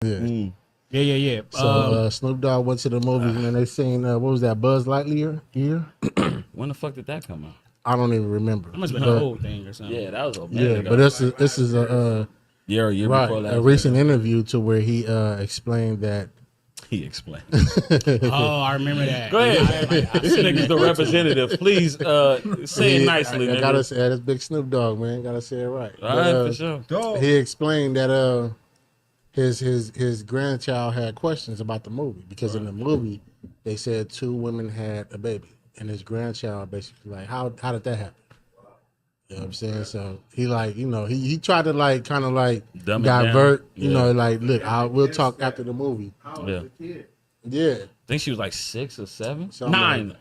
Yeah. Yeah. So Snoop Dogg went to the movies, man. They seen what was that, Buzz Lightyear year? When the fuck did that come out? I don't even remember. It must have been an old thing or something. Yeah, that was a minute ago. But this is a year right, before last. a recent interview to where he explained that. He explained. Oh, I remember that. Go ahead. This nigga's the representative. Please say it nicely. I gotta say that's big Snoop Dogg, man. Gotta say it right. All right, for sure. He explained that his grandchild had questions about the movie because in the movie they said 2 women had a baby, and his grandchild basically like how did that happen? You know what I'm saying? So he like, you know, he tried to like kind of like Dumb it divert, down. you know, like look, we'll talk after the movie. Yeah. Yeah. I think she was like 6 or 7, Something 9. like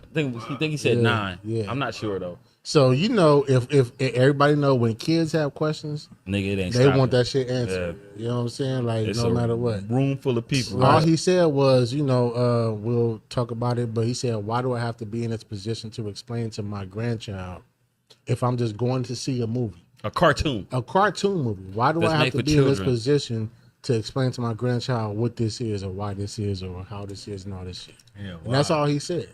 I think he said 9. yeah. I'm not sure though. So you know, if everybody know when kids have questions, Nigga, it ain't. they stopping. want that shit answered. Yeah. You know what I'm saying? Like It's no a matter what. room full of people. All he said was, you know, we'll talk about it, but he said, why do I have to be in this position to explain to my grandchild if I'm just going to see a movie? A cartoon. A cartoon movie. Why do That's I have made to for be in this children. position to explain to my grandchild what this is or why this is or how this is and all this shit? Yeah, And that's all he said.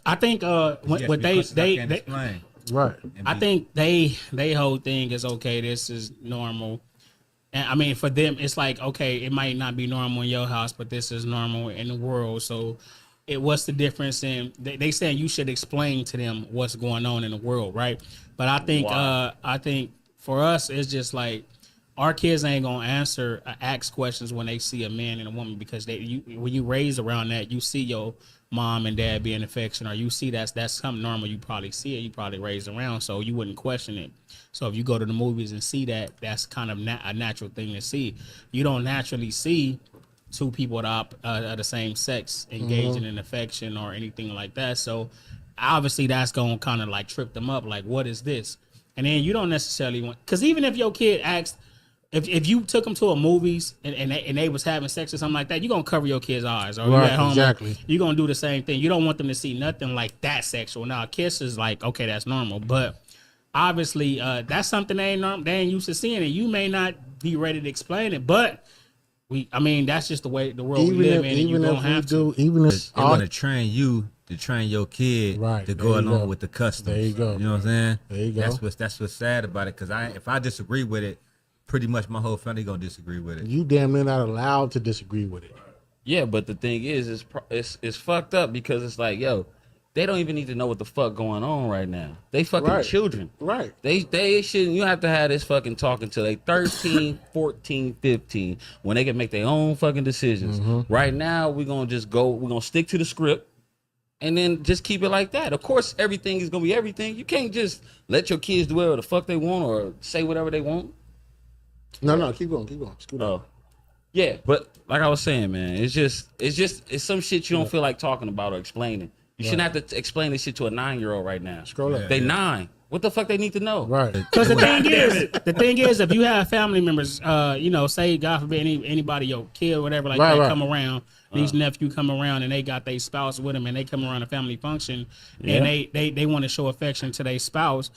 I think what they explain. Right. I think they whole thing is okay. This is normal, and I mean for them it's like okay, it might not be normal in your house, but this is normal in the world. So, what's the difference in they saying you should explain to them what's going on in the world, right? But I think for us it's just like our kids ain't gonna ask questions when they see a man and a woman because when you raise around that you see your mom and dad being affectionate, or you see that's something normal. You probably see it. You probably raised around, so you wouldn't question it. So if you go to the movies and see that, that's kind of a natural thing to see. You don't naturally see 2 people that are the same sex engaging in affection or anything like that. So obviously that's gonna kind of like trip them up. Like, what is this? And then you don't necessarily want, because even if your kid asked. If you took them to a movies and they was having sex or something like that, you're going to cover your kid's eyes. Or Right, you at home, exactly. you're going to do the same thing. You don't want them to see nothing like that sexual. Now, a kiss is like, okay, that's normal. But obviously, that's something they ain't used to seeing. And you may not be ready to explain it. But, that's just the way the world we live in. And you don't have to. Even if They want to train you to train your kid Right, to there go you along go. with the customs. There you go. You know what I'm saying? There you go. That's what's sad about it. Because if I disagree with it, pretty much my whole family gonna disagree with it. you damn near not allowed to disagree with it. Yeah, but the thing is, it's fucked up because it's like, yo, they don't even need to know what the fuck going on right now. They fucking Right. children. Right. They shouldn't. You have to have this fucking talk until they 13, 14, 15 when they can make their own fucking decisions. Right now, we're gonna stick to the script and then just keep it like that. Of course, everything is gonna be everything. You can't just let your kids do whatever the fuck they want or say whatever they want. No, keep going. Scoot up. Oh, yeah, but like I was saying, man, it's some shit you don't feel like talking about or explaining. You shouldn't have to explain this shit to a 9-year-old right now. Scroll up. They 9. What the fuck they need to know? Right. Because the thing is, if you have family members, say God forbid anybody, your kid or whatever like that come around, niece nephew come around and they got their spouse with them and they come around a family function and they want to show affection to their spouse.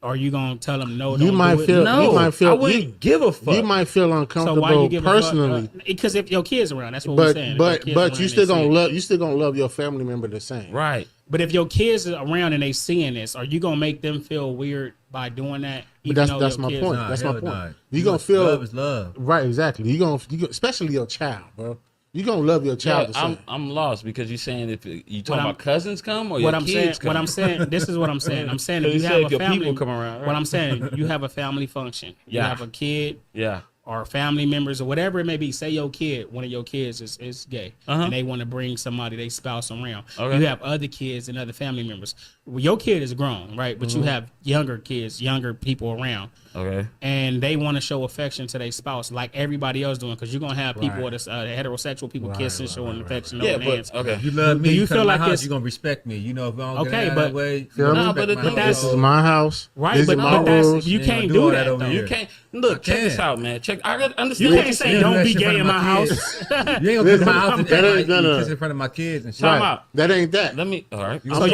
Are you gonna tell them no? You might feel. I wouldn't give a fuck. You might feel So uncomfortable why you give personally. Because if your kids around, that's what we're saying. But you still gonna love your family member the same. Right. But if your kids are around and they seeing this, are you gonna make them feel weird by doing that? But that's my point. Nah, That's my hell point. nah. You gonna feel love is love. Right, exactly. You gonna especially your child, bro. You gonna love your child the same. I'm lost because you're saying if you talking about cousins come or what your I'm kids saying, come. what I'm saying, this is what I'm saying. I'm saying if You you said have your a family, people come around, right? what I'm saying, you have a family function. You Yeah. have a kid Yeah. or family members or whatever it may be. Say your kid, one of your kids is gay, and they want to bring somebody, they spouse around. Okay. You have other kids and other family members. Well, your kid is grown, right? But you have younger kids, younger people around. Okay. And they want to show affection to their spouse like everybody else doing, because you're gonna have people Right. that's heterosexual people kissing, showing affection, Yeah, holding hands. but okay. You love me. Do you come feel to my like house, it's- you're gonna respect me. You know, if I don't Okay, get out but- that way, Feel you me? gonna but respect the my thing This house. is my house. Right, These but are my that's rules. you You can't ain't do gonna do that all that though. over You here. can't look. Check this can. out, man. I You understand. can't say don't be gay in my house. You ain't gonna come to my house and That ain't gonna- kiss in front of my kids and shit. Time Right. out. That ain't that. Let me. All right. So you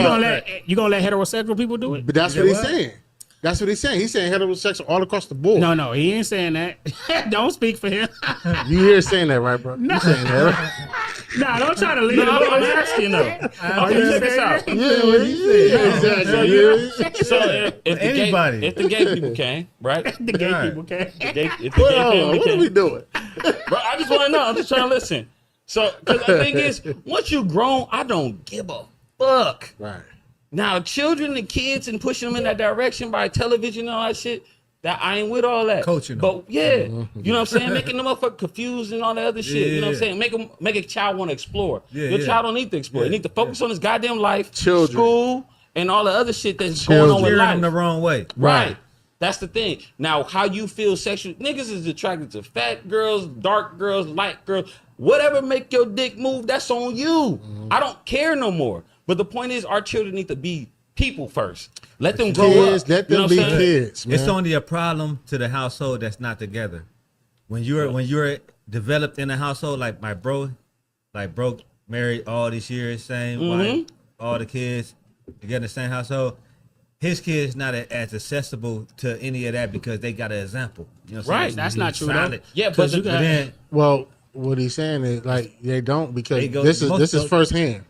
gonna let heterosexual people do it? But that's You what know he's what? saying. That's what he's saying. He's saying heterosexual all across the board. No, he ain't saying that. Don't speak for him. You hear saying that, right, bro? No. You saying that, right? Nah, don't try to lead him. I'm asking though. Are you check this out? Exactly. So if Anybody. if the gay people came, right? The gay people can. If the gay What family are came, we doing? bro, I just want to know. I'm just trying to listen. So, because the thing is, once you grown, I don't give a fuck. Right. Now, children and kids and pushing them in that direction by television and all that shit, that I ain't with all that. Coaching them. But yeah, you know what I'm saying? Making them motherfucker confused and all that other shit. You know what I'm saying? Make a child want to explore. Your child don't need to explore. They need to focus on his goddamn life, Children. school, and all the other shit that's going on with Steering life. them the wrong way. Right. That's the thing. Now, how you feel sexual, niggas is attracted to fat girls, dark girls, light girls, whatever make your dick move, that's on you. I don't care no more. But the point is, our children need to be people first. Let them grow Kids, up. let You know them what be I'm saying? kids, man. It's only a problem to the household that's not together. When you're developed in a household like my bro, married all these years, same wife, all the kids together in the same household. His kids not as accessible to any of that because they got an example. You know what I'm Right. saying? That's He's not true, though. solid. Yeah, but Because the, you got- then Well, what he's saying is like they don't because They go- this is most- firsthand.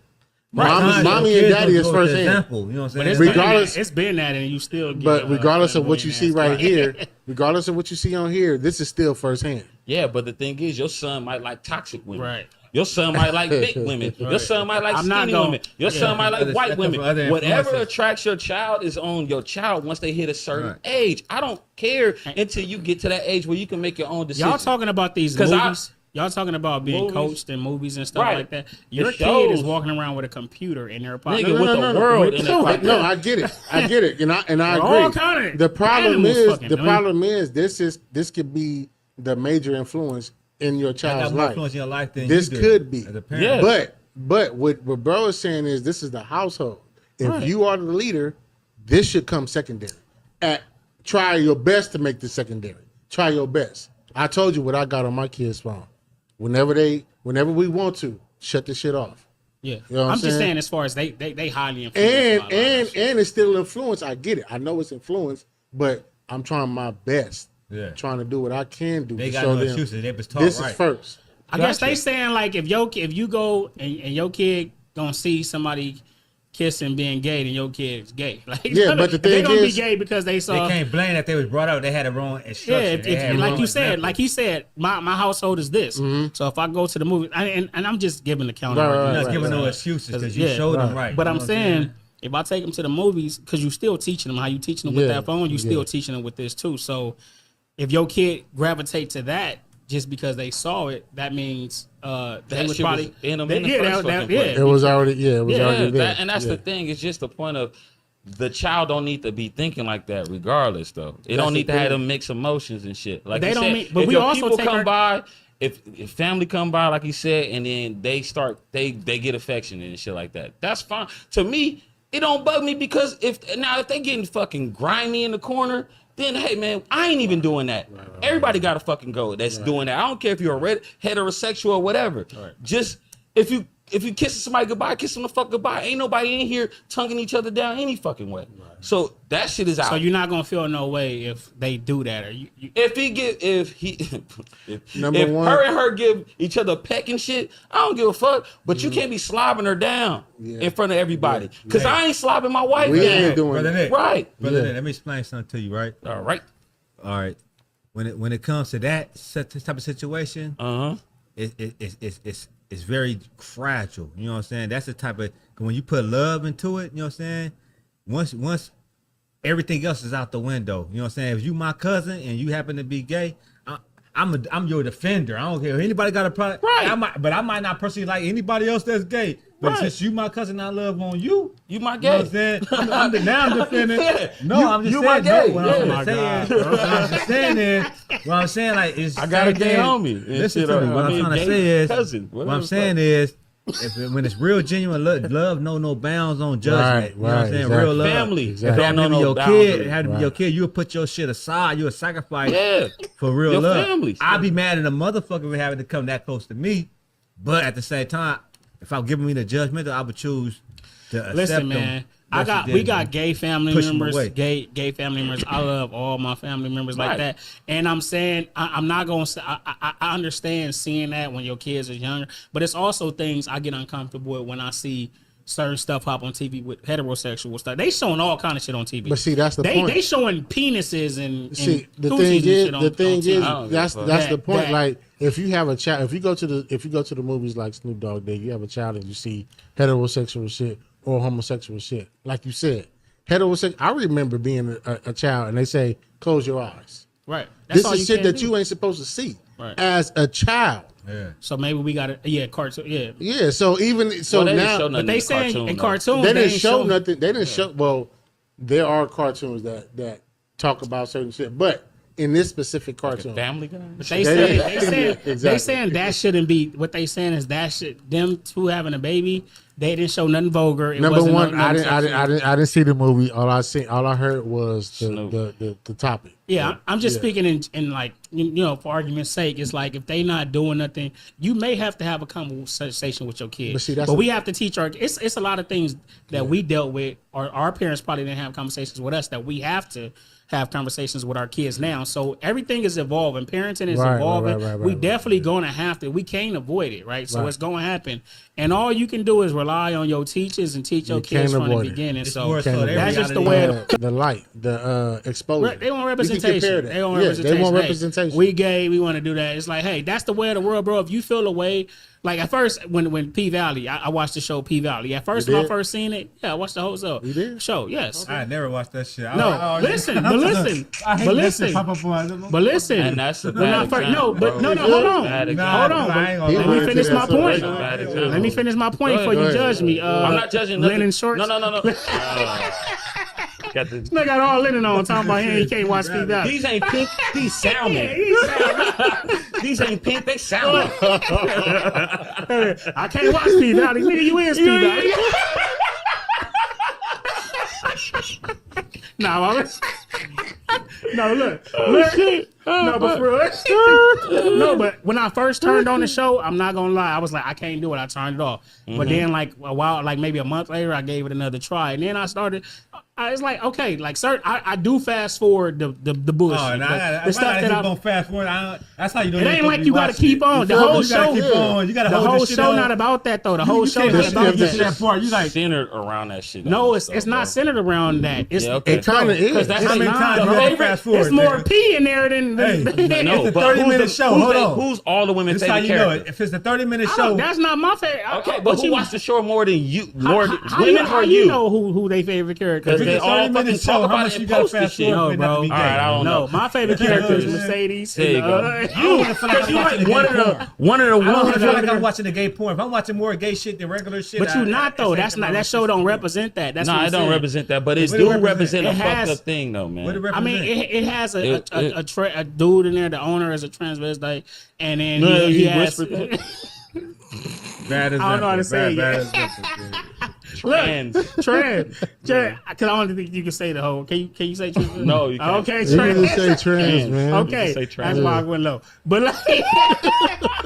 Sometimes Mommy your and kids daddy gonna is go with the firsthand. example. You know what I'm But saying? Regardless- it's been that, and you still get. But regardless of what you see right right here, regardless of what you see on here, this is still firsthand. yeah, but the thing is, your son might like toxic women. Right. Your son might like big women. Your son might like I'm not skinny gonna- women. Your son might like Other- white that's women. from other Whatever influences. attracts your child is on your child once they hit a certain Right. age. I don't care until you get to that age where you can make your own decisions. Y'all talking about these 'Cause movies? Y'all talking about being Movies. coached in movies and stuff Right. like that? Your The kid is shows. walking around with a computer in their Nigga, pocket. with the world in their pocket. No, I get it. I get it, and I All agree. kinda The problem animals is, fucking, the I mean- problem is, this could be the major influence in your I got child's more life. influence in your life than This you do could be. as a parent. Yeah. But what bro is saying is this is the household. If you are the leader, this should come secondary. Try your best to make this secondary. Try your best. I told you what I got on my kids' phone. Whenever we want to, shut the shit off. Yeah, You know what I'm I'm just saying? saying as far as they highly influenced. And by a lot of that shit. and it's still influence. I get it. I know it's influence, but I'm trying my best. Yeah. Trying to do what I can do They to got show no them excuses. They was taught this right. is first. I guess they saying like if you go and your kid gonna see somebody kissing being gay, then your kid's gay. Like Yeah, but the they thing gonna is- be gay because they They saw. can't blame that they was brought up. They had the wrong Yeah, instruction. They had like wrong you said, example. like he said, my household is this. So if I go to the movie, and I'm just giving the counter. Right, argument. You're not right, giving right. no excuses because you Yeah, showed them right. But You I'm know what saying, if I take them to the movies, because you still teaching them how you teaching them with Yeah, that phone, you yeah. still teaching them with this too. So if your kid gravitate to that just because they saw it, that means they That would shit probably was in them in the yeah, first that- fucking yeah. place. It was already already there. that, and that's Yeah. the thing. It's just the point of the child don't need to be thinking like that, regardless. Though it That's don't need the to have thing. them mixed emotions and shit. Like They you don't said, mean- but if we your also people take come our- by, if family come by, like he said, and then they start they get affection and shit like that. That's fine. To me, it don't bug me because if they getting fucking grimy in the corner. Then hey man, I ain't even doing that. Everybody got to fucking go. That's doing that. I don't care if you're a heterosexual or whatever. Just if you kissing somebody goodbye, kiss them the fuck goodbye. Ain't nobody in here tonguing each other down any fucking way. So that shit is out. So you're not gonna feel no way if they do that, or you Number if one- her and her give each other a peck and shit, I don't give a fuck. But you can't be slobbing her down in front of everybody. Cause I ain't slobbing my wife We down. ain't doing Brother that. Nick, Right. Brother Yeah. Nick, let me explain something to you, right? All right. All right. When it comes to that type of situation, it's very fragile. You know what I'm saying? That's the type of when you put love into it. You know what I'm saying? Once everything else is out the window. You know what I'm saying? If you my cousin and you happen to be gay, I'm your defender. I don't care if anybody got a problem. Right. I might not personally like anybody else that's gay. But Right. since you my cousin, I love on you. You my You know what I'm gay. saying? Now I'm defending. No, You- I'm just you saying. my gay. No, what Yeah. I'm Oh my saying. God, What I'm just saying is, what I'm saying like is. I got a gay same homie. thing. and Listen shit, to me. What I I'm mean, trying to gay say is, cousin. what I'm saying is, when it's real genuine love know no bounds on judgment. Right, You know what I'm right, saying? exactly. Real love. Family. Exactly. If it Don't had know to be no your boundaries. kid, it had to be your kid. You'll put your shit aside. You'll sacrifice Yeah. for real Your love. family. I'd be mad at a motherfucker for having to come that close to me, but at the same time, if I'm giving me the judgment, I would choose to accept listen, them. man. We got gay family Push 'em members, away. gay family members. I love all my family members like Right. that. And I'm saying I'm not gonna say I understand seeing that when your kids are younger, but it's also things I get uncomfortable with when I see certain stuff hop on TV with heterosexual stuff. They showing all kind of shit on TV. But see, that's the point. They showing penises and See, the coochies thing and is, shit on the TV. that's That- the point. that- Like, if you have a child, if you go to the movies like Snoop Dogg Day, you have a child and you see heterosexual shit or homosexual shit. Like you said, heterosexual. I remember being a child and they say, "Close your eyes." Right. That's all This is shit can that do. you ain't supposed to see Right. as a child. Yeah. So maybe we got to cartoon. Yeah. Yeah. So even so Well, they didn't show now nothing But they in the saying cartoon, in though. cartoons they didn't ain't show nothing. They didn't show. Well, there are cartoons that talk about certain shit, but in this specific cartoon, Family Guy. But they They- saying Exactly. they saying that shouldn't be. What they saying is that shit. Them two having a baby. They didn't show nothing vulgar. It number wasn't one, nothing sexual. I didn't see the movie. All I heard was Snoop. the topic. Yeah, I'm just speaking in like for argument's sake, it's like if they not doing nothing, you may have to have a conversation with your kid. But see, that's but the- we have to teach our. It's a lot of things that we dealt with, or our parents probably didn't have conversations with us that we have to have conversations with our kids now. So everything is evolving. Parenting is Right, evolving. right, We right. definitely gonna have to. We can't avoid it, right? So Right. it's gonna happen, and all you can do is rely on your teachers and teach your You kids can't from the avoid it. beginning. It's So more so their that's just the reality. way. The light, the exposure. They want We can representation. compare that. They want Yeah, representation. They want Hey, representation. we gay. We want to do that. It's like, hey, that's the way of the world, bro. If you feel a way, like at first when P Valley, I watched the show P Valley. At first, You when I did? first seen it, yeah, I watched the whole show. You did? Show, yes. I never watched that shit. No, listen, but listen, I hate but that listen, shit pop up on. but listen. And that's a When I bad first, example, no, but bro. no, hold on, Bad hold example. on. I ain't gonna He Let went me into finish that my so point. Bad example. Let me finish my point before you ahead. judge me. I'm not judging nothing. Linen shorts. No. Got the, They got all linen on. Talking about he can't watch P Valley. these ain't pink. These salmon. These ain't pink. They salmon. I can't watch P Valley. Nigga, you is P Valley. No, look. No, but for real. No, but when I first turned on the show, I'm not gonna lie, I was like, I can't do it. I turned it off. But then, like a while, like maybe a month later, I gave it another try, and then I started. I was like, okay, like I do fast forward the bullshit, Oh, and the stuff that keep I. on fast forward. That's how you don't. It ain't like you got to keep on. The feel me? whole You show. Keep on. You gotta The hold whole this shit show on. not about that though. The whole show can't not just about get that. that part. You like centered around that shit. No, it's almost, not bro. centered around that. It's Yeah, okay. It kind of is. Because that's It's how many not, times you bro. gotta fast forward, It's more nigga. pee in there than. Hey, No, It's a but 30-minute who's show. Who's, Hold on. who's all the women's This how favorite you know character? it. If it's a 30-minute I show, don't- that's not my favorite. Okay, but who watched the show more than you? More than How women how or you you? know who they favorite character? Because is? they it's a all 30-minute fucking show, talk how about much it you and gotta post this fast shit. forward No, for it not to bro. be gay? All right, I don't know. No, my favorite character is Mercedes. There you go. I don't wanna feel like Because I'm you watching like the one gay of the porn. one of the I don't ones. feel like I'm watching the gay porn. If I'm watching more gay shit than regular shit, But you not though. I That's not that show don't represent that. That's Nah, what it I'm don't saying. represent that, but it What do it represent represent? a It fucked has- up thing, though, man. What it I mean, represent? it has It- a dude in there. The owner is a transvestite, and then No, he he has. whispered that. Bad as I don't know how to say it. bad Trans. Trans, because I don't think you can say the whole. Can you say trans? No, you can't. Okay, You trans. need to say trans, man. Okay, say trans. that's why I went low. But like,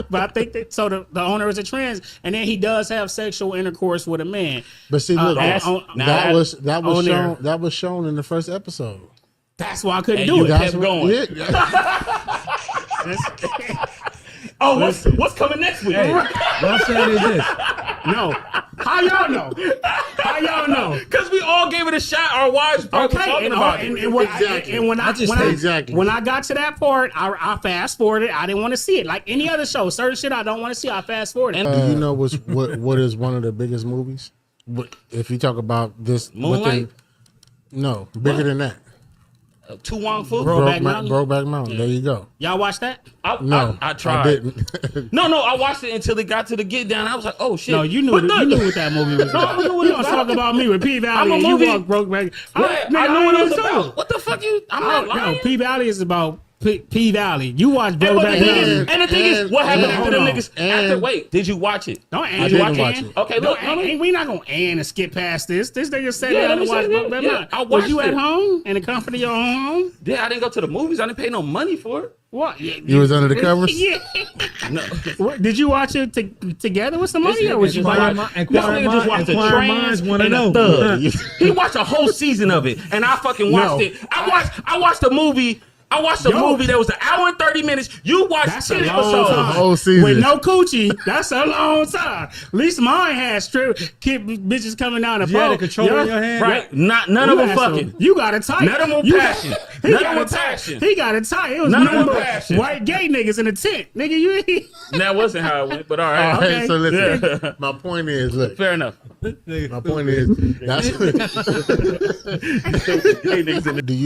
but I think that so the owner is a trans, and then he does have sexual intercourse with a man. But see, look, that's- that was on there. shown. That was shown in the first episode. That's why I couldn't And do you it. kept going. Yeah. Oh, what's coming next week? Hey, what I'm saying is this. No, how y'all know? How y'all know? Because we all gave it a shot. Our wives probably Okay, talking and, about and, it. and when Exactly. and when I just when I, exactly. when I got to that part, I fast forwarded. I didn't want to see it like any other show. Certain shit I don't want to see. I fast forwarded. Do you know what is one of the biggest movies? If you talk about this, Moonlight? no, bigger than that. Tu Wong Fu. Brokeback Mountain? Brokeback Mountain. There you go. Y'all watch that? No, I tried. didn't. No, I watched it until it got to the get down. I was like, oh shit. No, you knew. You knew what that movie was about. I knew what You it was gonna talk about. about me with P Valley I'm a and movie- you walk Brokeback. I knew what it was about. What the fuck you? I'm not No, lying. P Valley is about P Valley. You watch And, but the Brokeback thing is, Mountain. and the thing is, what happened after them hold on. niggas? After, And- wait, did you watch it? Don't I Ann. didn't watch it. Okay, look, We not gonna end and skip past this. This nigga sat Yeah, down let me and watched say that. Brokeback Yeah, Mountain. I Was watched you at it. home in the comfort of your own home? Yeah, I didn't go to the movies. I didn't pay no money for it. What? You was under the covers? Yeah. No. What, did you watch it together with somebody, or was you Inquiring like? This nigga just watched a Inquiring trans minds wanna and a know. thug. He watched a whole season of it, and I fucking watched No. it. I watched the movie. I watched the movie that was an hour and 30 minutes. You watched That's 10 a long episodes. time. whole season. With no coochie. That's a long time. At least mine had strip kid bitches coming down the You had pole. a controller in your hand? Right? None of them fucking. You got it tight. None of them You passion. he None got of them it tight. passion. He got it tight. It was None of nothing them but passion. white gay niggas in a tent. Nigga, you That wasn't how it went, but all right. All right, Okay. so listen. Yeah. My point is, look. Fair enough. My point is, that's. Hey, niggas in the Do you